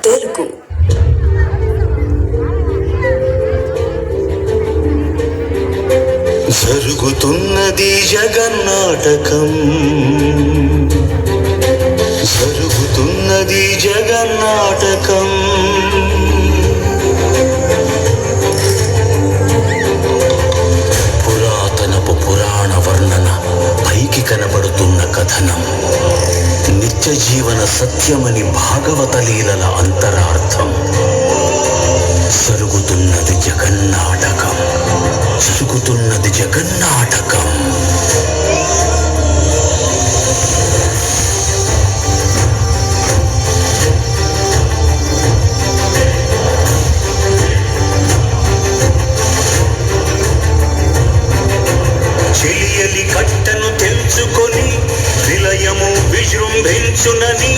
తెలుగు జరుగుతున్నది జగన్నాటకం, జరుగుతున్నది జగన్నాటకం. పురాతనపు పురాణ వర్ణన, పైకి కనబడుతున్న కథనం, నిత్య జీవన సత్యమని భాగవత లీలల అంతరార్థం. జరుగుతున్నది జగన్నాటకం, జరుగుతున్నది జగన్నాటకం. చెలియలి కట్టను తెంచుకొని విలయము విజృంభించునని,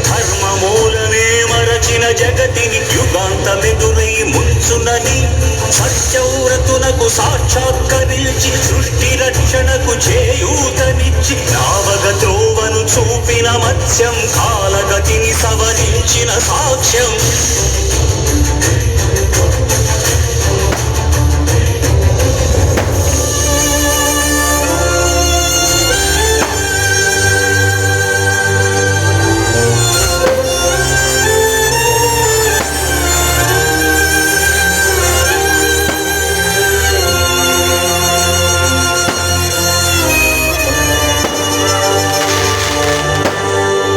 ధర్మమూలమే మరచిన జగతిని యుగాంతమెదురై ముంచునని, సత్యవ్రతునకు సాక్షాత్కరించి సృష్టి రక్షణకు చేయూతనిచ్చి నావగ త్రోవను చూపిన మత్స్యం, కాలగతిని సవరించిన సాక్ష్యం.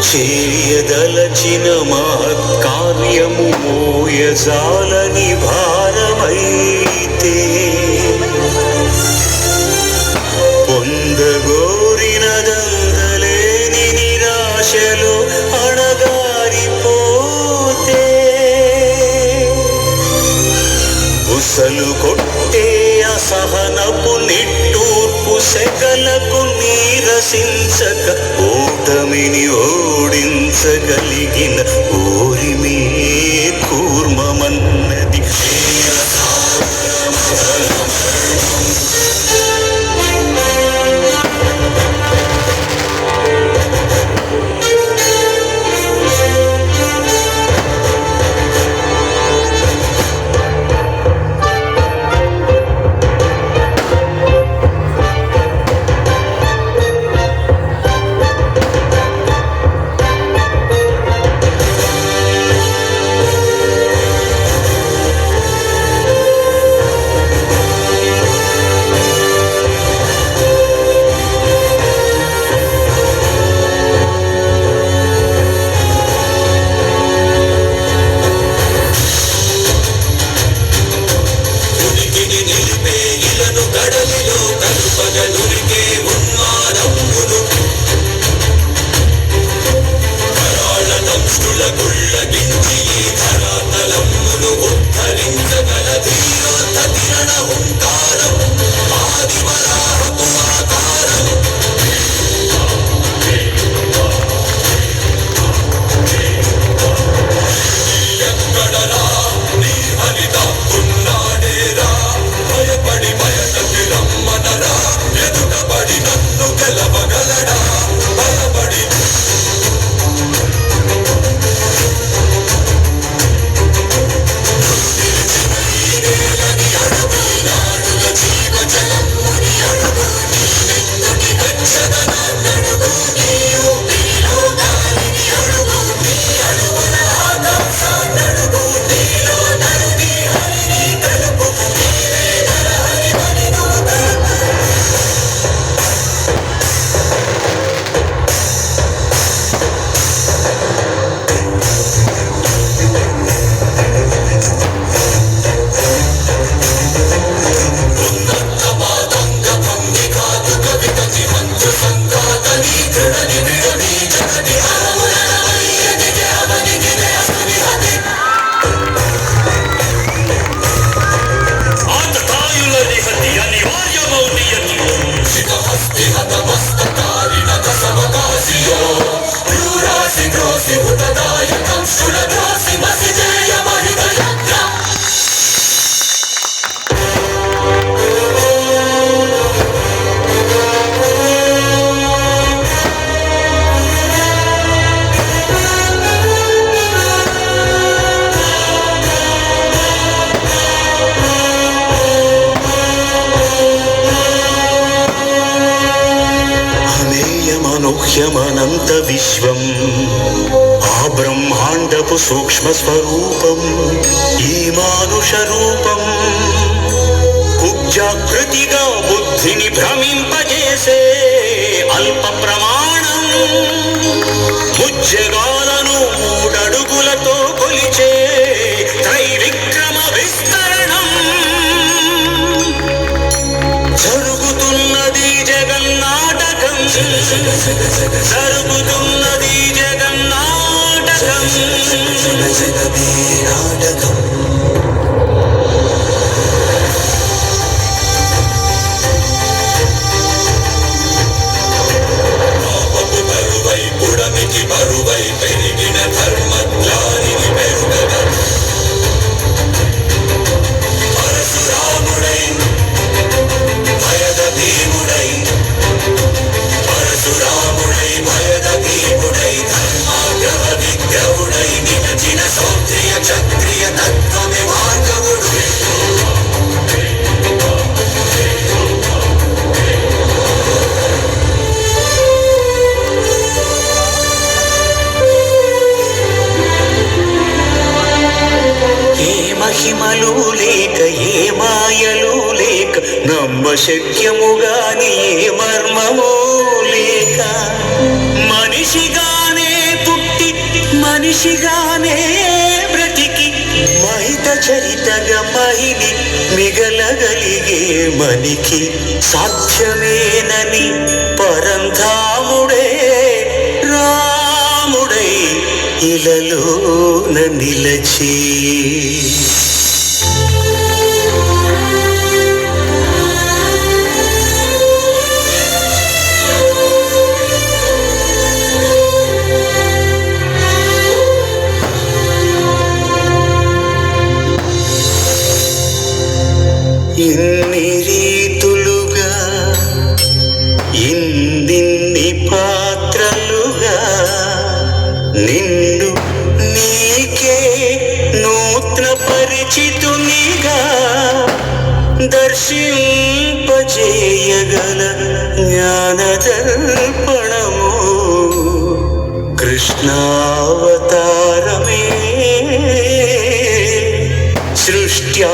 చేయదలచిన మహత్కార్యము మోయజాలని భారమైతే, పొందగోరినదందలేని నిరాశలో అణగారిపోతే, బుసలు కొట్టే అసహనపు నిట్టూర్పు సెగలకు నీరసించక ఓటమిని ఓడించగలిగిన ఓరిమే కూర్మమన్నది. అద్వైతపు సూక్ష్మ స్వరూపం ఈ మానుష రూపం. కుబ్జాకృతిగా బుద్ధిని భ్రమింపజేసే అల్ప ప్రమాణం. ముజ్జగాలను మూడడుగులతో కొలిచే త్రైవిక్రమ విస్తరణం. జరుగుతున్నది జగన్నాటకం, జరుగుతున్నది జగన్నాటకం. నాటకం బరువై పెరిగిన ధర్మగ్లానికి పెరుగగా పరశురాముడై భయద భీముడై, పరశురాముడై భయద భీముడై, ధర్మాగ్రహ విగ్రహుడై నిలచిన సౌత్రియ క్షత్రియ తత్వమే భార్గవుడు. మహిమలు లేక ఏ మాయలు లేక నమ్మశక్యముగాని ఏ మర్మము లేక మనిషిగానే పుట్టి మనిషిగానే బ్రతికి మహిత చరితగా మహిని మిగలగలిగే మనికి సాధ్యమేనని పరంధాముడే రాముడై ఇలలోన నిలచి ఇన్ని రీతులుగా ఇన్ని పాత్రలుగా నిన్ను నీకే నూతన పరిచితునిగా దర్శింపజేయగల జ్ఞానదర్పణము కృష్ణావతారమే. సృష్ట్యా